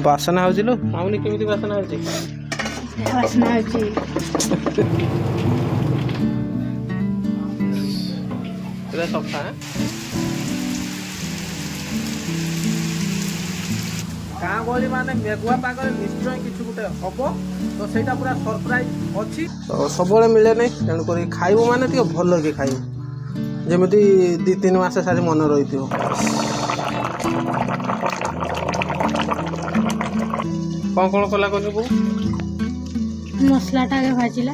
बासना हो मामूली केमी बासना हो सफा गाँ गहली माने मेघुआ पाग निश्चय किसी गोटे हम तो सहीटा पूरा सरप्राइज अच्छी तो सब मिले नहीं तेणुक खाइबू माने भल कि खाइबू जमी 2-3 मास सारी मन रही कौन कौन कला कर मसलाटा आगे भाजिला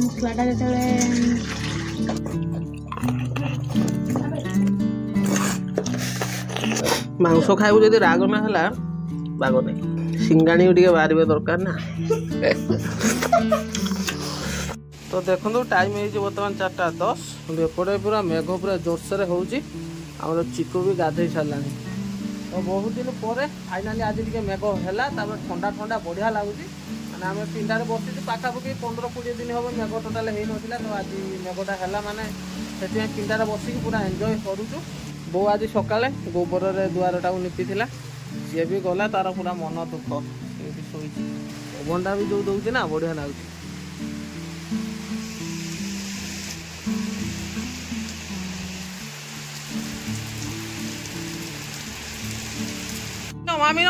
मसलाटा जो मांस खाइबू जदि राग ना है बाग नहीं सिंगाणी टे बाहर दरकार ना तो देखो टाइम है बर्तमान 4:10 एपटे पूरा मेघ पूरा जोरसोर हो चिकू भी गाधे सारा तो बहुत दिन पर फाइनाली आज टे मेघ है ठंडा ठंडा बढ़िया लगुच मैंने आम 3टार बसी पाखापाखि 15-20 दिन हम मेघ टोटाल हो ना तो आज मेघटा है माने से 3टार बसिक पूरा एंजॉय करुचु बो आज सकाले गोबर दुआरटा निपी सी भी गला तार पूरा मन दुख शोई पवनटा भी जो दौर ना बढ़िया लगुच मामी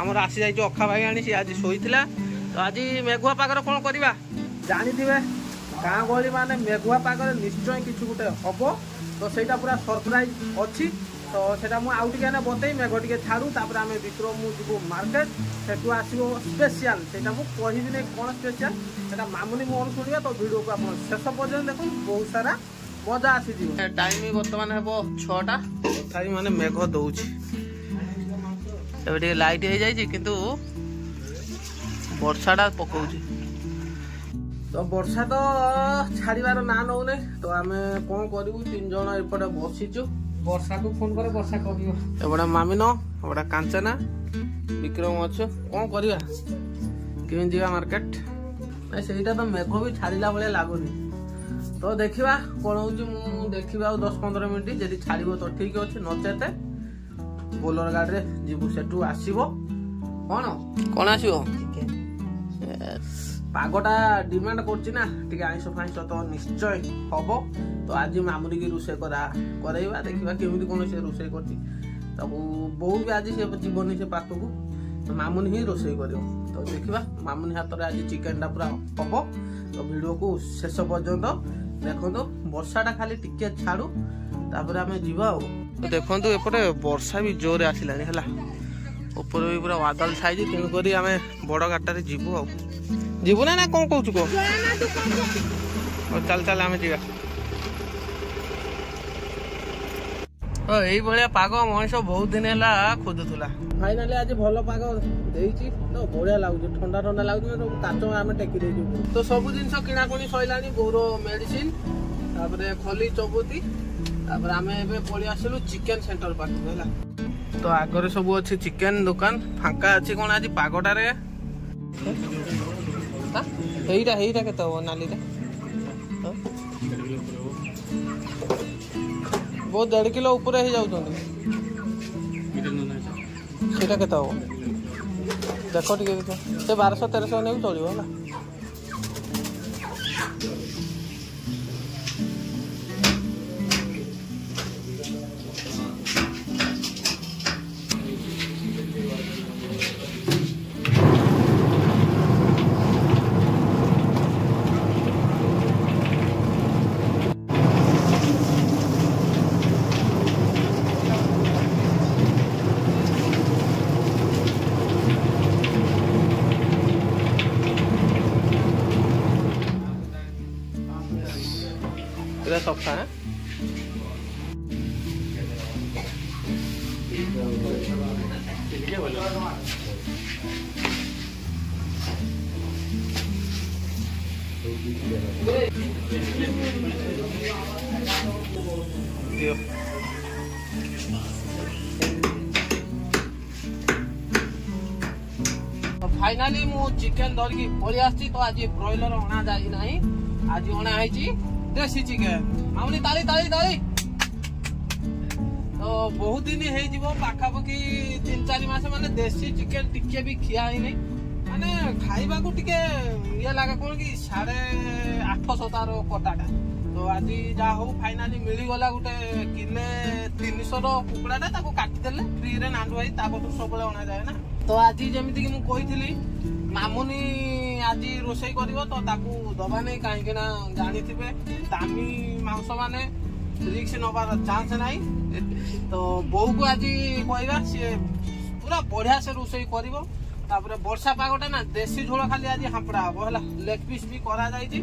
आमर आसी जाइए अखा भाई आनी सी आज शोई तो आज मेघुआ पागर कौन करवा जानी थे गाँ गहली माने मेघुआ पागर निश्चय किसी गोटे हम तो सहीटा पूरा सरप्राइज अच्छी तो सेटा मु आउ टिके बतई मेघ टिके छाड़ू तापर आम विक्रम जीवु मार्केट सेठू आसो स्पेशल सेटा मु कहबी नहीं कौन स्पेशल सेटा मामुनी मोहन शुणा तो वीडियो को आप शेष पर्यटन देखो बहुत सारा मजा आसी टाइम बर्तमान हे 6टा तथापि माने मेघ दौर लाइट हो जाए किंतु वर्षाटा पकाउछ तो वर्षा तो छाड़बार ना नौ तो आम कौन करूँ 3 जन एपटे बसीचु वर्षा को फोन करे वर्षा कर मामिन एपटा कांचना विक्रम अच्छे कौन करवा केमी जा मार्केट ना सहीटा तो मेघ भी छाड़ा भाया लगुनि तो देखा कौन हो देखा 10-15 मिनट जब छाड़ तो ठीक अच्छे नचेते बोलर गाड़ी जीवु सेठू आसो कौन कौन आसो पागटा डिमांड करना आईस फाइस तो निश्चय हम तो आज मामुनी की रोषे करवा देखा केमी कौन से रोषे कर बो भी आज से जीवन से पाखक तो मामुनी ही रोषे कर तो देखा मामुनी हाथ में आज चिकेनटा पूरा हम तो वीडियो को शेष पर्यंत देखो वर्षाटा खाली टिके छाड़ू तापर आम जीवा देखो एपटे वर्षा भी जोर आसला है ऊपर भी पूरा बादल छाई तेणुक आम बड़ गाड़ी जीवु जीवु ना कौन कौच कह चल चल आम जा भाया पाग मनीष बहुत दिन है खोजुला फाइनाली आज भल पाग देती तो बढ़िया लगुच ठंडा ठंडा लगुच काच आम टेकी दे तो सब जिन किणाकुणी सैला बोर मेडिसिन खली चबुती आम पलि आसलु चिकेन सेंटर पाखक है तो आगे सब अच्छे चिकेन दुकान फांका अच्छी कौन आज पागटारे हेईटा केते हो नाली बहुत 1.5 किलो ऊपर ही जाउछन सेटा केते हो देखो टिके से 1200-1300 ने चलियो होला सफा है फाइनाली मु चिकेन धरिकी पलि आसी तो आज ब्रॉयलर अणा जाई नाही आज अणा है देसी चिकेन मामूली ताली ताली ताली तो बहुत दिन हो पाखापाखि 3-4 चारि मास माने देसी चिकेन टिके भी खिया ही नहीं माने खाइबा को टिके ये लागे कोन कि 850 तार कटाटा तो आज जा हो फाइनाली मिली गला गुटे किले 300 रो कुकड़ाटा ताको काटी देले फ्री रे नांडू भाई ताको तो सबले अना जाए ना तो आज जेमिति कि मु कहितली मामुनी आज रोसई करिवो तो ताकू दबा नहीं काहे ना जानी थिबे दामी मांस माने रिक्स नबार चांस नहीं तो बोऊ को आज कहवा सी पूरा बढ़िया से रोसई करिवो तापर वर्षा पागटा ना देसी झोल खाली आज हापड़ा हम है लेग पीस भी करा जाइए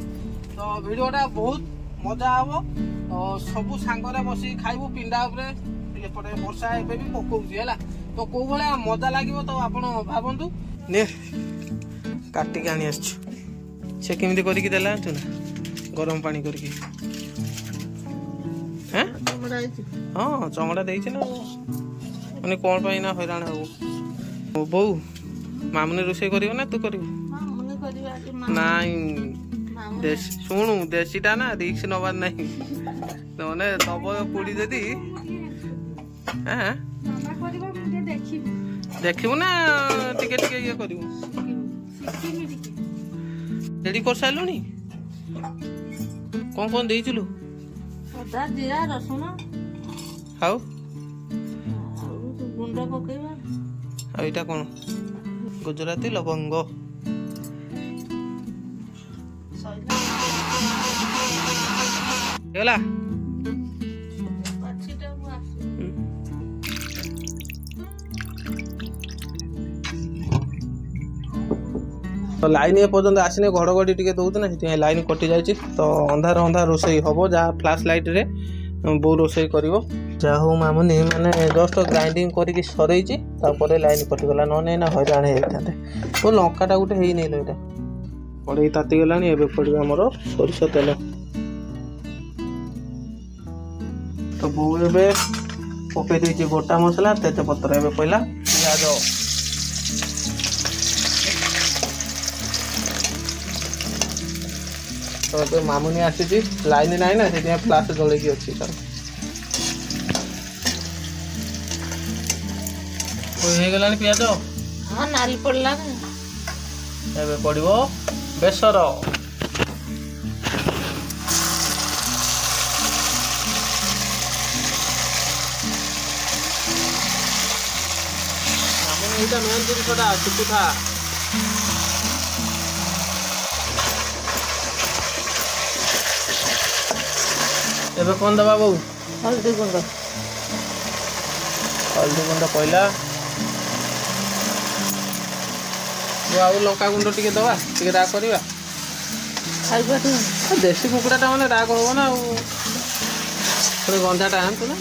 तो भिडियोटा बहुत मजा हम तो सबू सांगरे बस खाइबू पिंडा उपरे वर्षा एबे भी पकाउछि है तो कौ भाया मजा लगे तो आपण भावतु ने काटिक आनी से केमी करके देला तू ना गरम पानी करके हाँ चमड़ा देना मैंने कौन पाई ना हैरान हो बो मामुनी रोषे कर ना तू कर शुणु देसीटा ना रिक्स नबार नहीं नने दब पुड़ी जदि देखू ना टिके टिके ये कर रेडी कर सारूनी कौन देलु अदा जीरा रसुण हाउ गुंड पकेबा आ एटा कोन गुजराती लवंग हेला तो लाइन ए पर्यंत आसने घड़घड़ी टी दौर ना से लाइन कटि जाए तो अंधार अंधार रोसई हम जहाँ फ्लाश लाइट रे बो रोसई कर जहा हूँ मामुनी मैंने जस्ट ग्राइंडिंग करके सरई लाइन कटिगला ना ना हैरान होते तो लंकाटा गोटे है नहीं लईटा कड़े तातीगला ए पड़े आमर सोरिष तेल तो बो ए पकई देती गोटा मसला तेजपत्र ए पहला पियाज तो मामुनी आसी लाइन नाई ना से फ्लाश जलैकी अच्छी तार हो गलानी पियाज हां नाली पड़ला एबे पड़िबो बेसर मामुनी एटा मेन जिनिसटा शिखुथा एबे कौन दबा बो हल्दी गुंड पहला आउ लंका गुंड टिके दबा टिके राग करवा खाइबा देसी कुकुड़ाटा मैंने राग हम ना थोड़े गंधाटा आनतु ना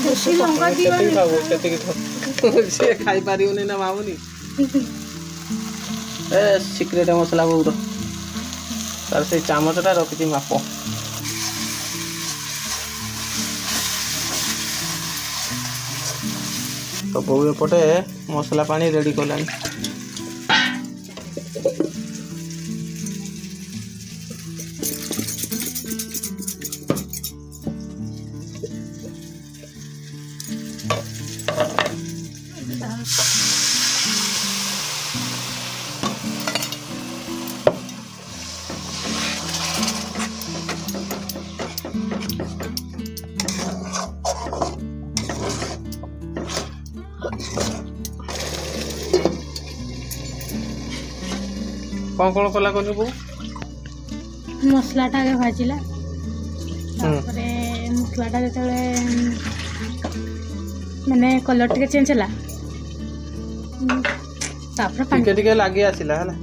देसी लंका सी खाई पार ना मामुनी ए सिक्रेट मसला बहुत तार से चामचटा रखी माप तो बो एपटे मसला पानी रेडी कलानी कौन कला कर मसलाटा आगे भाजिला मसलाटा जो माने कलर टिके चेंज होला तापर पानी टिके लागी आसिला हला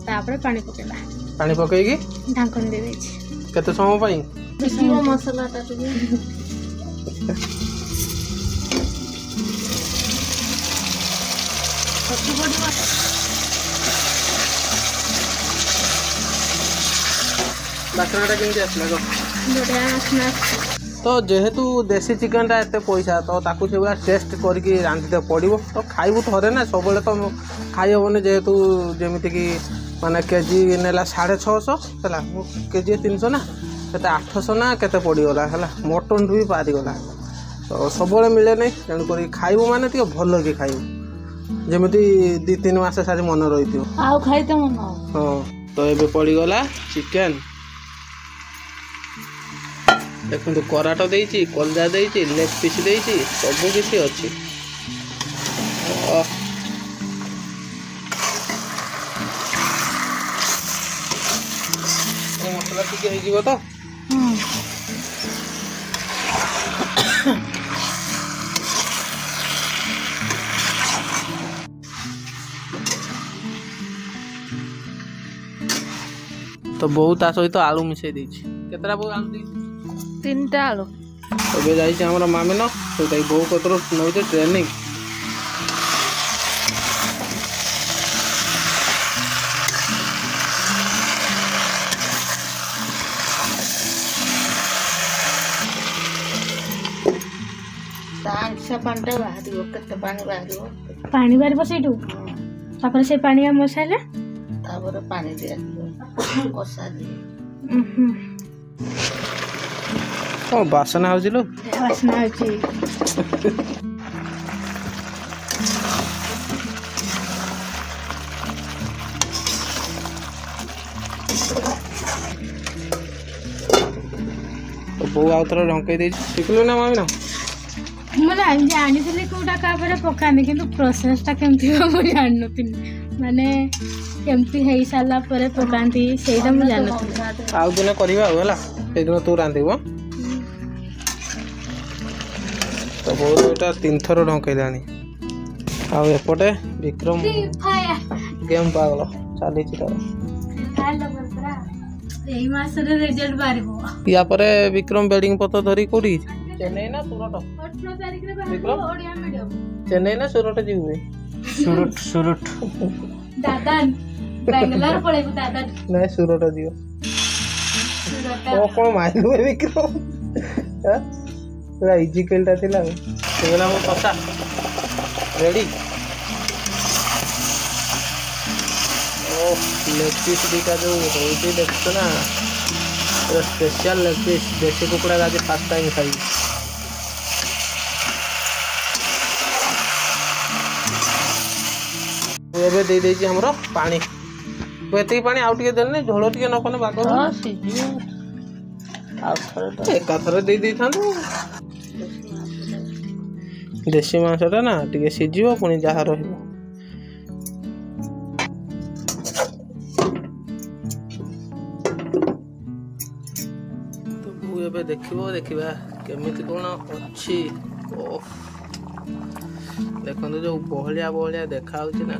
तापर पानी पकेला पानी पकेगी ढांकन दे देछि केते समय पई देखिबो मसलाटा टिके सब बड़ी बासनाटा केमती आसला बढ़िया आसना तो जेहेतु देसी चिकेनटा एत पैसा तो ताकू से टेस्ट करके रांधते पड़ो तो खाइबू थरे ना सब तो खाई हेनी जेहेतु जमीक माने केजी नेला 650 है केजी 300 ना केते 800 ना केते पड़गला है मटन भी पारिगला तो सब मिले नहीं तेणुक खाइबू माने टे भल कि खाइबू जमीती 2-3 मास सारी मन रही हाँ तो ये पड़गला चिकेन देखो कराट देती कलजा देती लेग पीस देती सब किसी अच्छी मसला टिके हो तो तो बहुत ता सहित आलू मिसई देछि केतरा बहु आलू देछि 3टा आलू तबे जाइछि हमर मामिनो तो ताई बहु कतरो नउते ट्रेनिंग पानी बाहर बसैठू तापर से पानी मसाला तापर पानी दिया कषा ओ बासना होजी लो वासना होची तो बहु आउथर ढंकई दे शिखलो ना मामी ना मैं जानी कौटा क्या पकाने कि प्रोसेसटा केमती मुझे जान नी माने केमती हो सारा पर पकाती से मुझे जान आउ दिन करवा दिन तू रांधब तो बहुत यहाँ 3 थर ढंकईलानी आपटे विक्रम गेम पागल चली या पर विक्रम बेडिंग पत्र धरी कौटी चेन्नई ना सूरत विक्रम चेन्नई ना सूरत जीव सूरत दादन बेंगलोर पळेबु दादन नहीं सूरत जीव ओ कोन माइलु विक्रम हां पूरा इजी खेलता थिला सेगला मो पसा रेडी ओ लेग पीस दिका जो होती देखतो ना पूरा स्पेशल लेग पीस देसी कुकुड़ा आज फर्स्ट टाइम खाई एबे दे देछि हमरो पानी बेती पानी आउ टिके देने झोल टिके नकने बाग हां सिजी आ थरे एक थरे दे दे थांदो देसी मांसटा ना टिके सिजिबो पुनी जहा रहिबो तो बु एबे देखिबा केमिति कोन अछि ओफ देखो जो बहलिया बहलिया देखा ना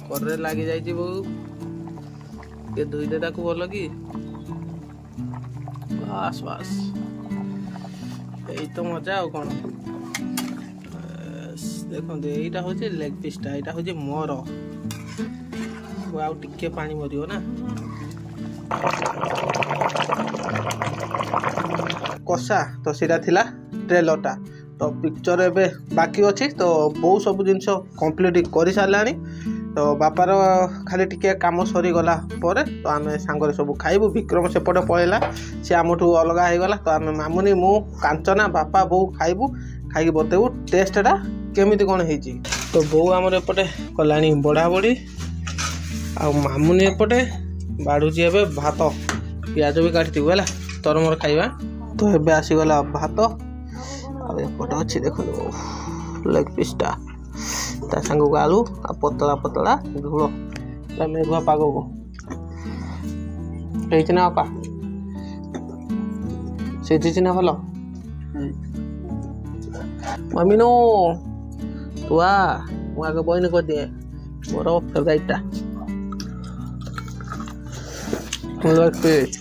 करे लगी जाइए बहु ये दुईटा को भल कि बास बास यही तो मजा आ कौन देखो यहीटा हूँ लेग पीसटा यहाँ हूँ मोर आउ टिके पानी मरियो ना कषा तो सीधा थिला ट्रेलरटा तो पिक्चर एबे बाकी अच्छी तो बहुत सब जिनस कंप्लीट कर सारानी तो बापार खाली टिके काम सरीगला पर तो आम सांगे सब खाइबू विक्रम सेपटे पलैला सी आमठू अलग होगला तो आम मामुनी मु कांचना बापा बो खाइबू खाई बतेबू टेस्टा केमिति कौन है तो बो आमर एपटे कलानी बड़ा बड़ी आ मामुनी एपटे बाढ़ुची एबे भात पियाज भी काटू है तोर मोर खाइबा तो एबे आसीगला भात आउटे अच्छी देख लेग पीसटा ता सांग को आलू आ पतला पतला झोल मेघुआ पाग को ना अपा सीझी ना भल मम्मी नो तू आ मुझे बहन कर दिए मोर फेवरेटा लेग पीस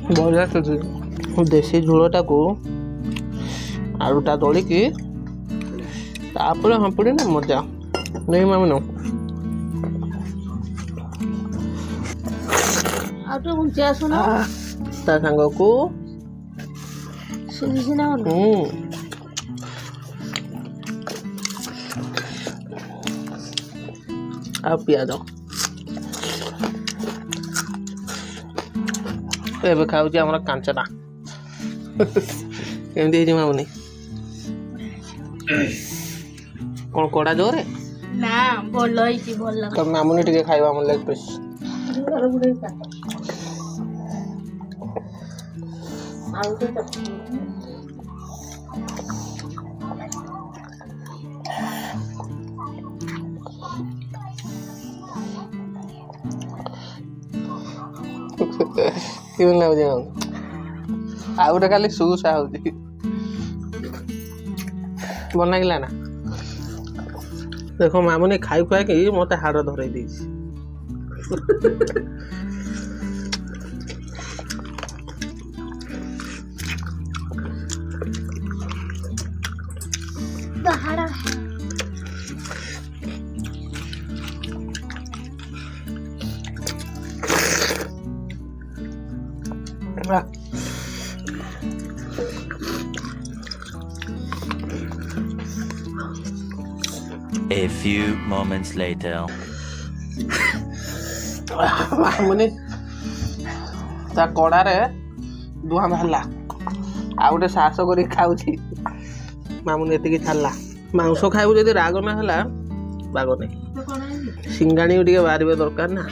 बढ़िया देसी झोलटा को आलूटा दलिकी तापर हाँपुड़ी ना मजा नहीं मामी नो ता सांग को ଆଉ ପିଆଜ ଏବେ ଖାଉଛି ଆମର କାଞ୍ଚଟା କେମିତି ହେଇଛି ମାମୁନି କ'ଣ କଡ଼ା ଜୋରେ ନା ଭଲ ହେଇଛି ଭଲ ତ ମାମୁନି ଟିକେ ଖାଇବା ଆମ ଲେଗ୍ ପିସ୍ କେମିତି ଲାଗୁଛି ଆଉ ଗୋଟେ ଖାଲି ସୁସା ହଉଛି ଭଲ ଲାଗିଲା ନା ଦେଖ ମାମୁନି ଖାଇ ଖୁଆଇକି ମତେ ହାଡ଼ ଧରେଇ ଦେଇଛି A few moments later. Mamuni ତା କଡ଼ାରେ ଧୂଆଁ ବାହାରିଲା ଆଉ ଗୋଟେ ସାହସ କରିକି ଖାଉଛି ମାମୁନି ଏତିକି ଛାଡ଼ିଲା ମାଂସ ଖାଇବୁ ଯଦି ରାଗ ନ ହେଲା ବାଗ ନାହିଁ ସିଙ୍ଗାଣି ଟିକେ ବାହାରିବା ଦରକାର ନା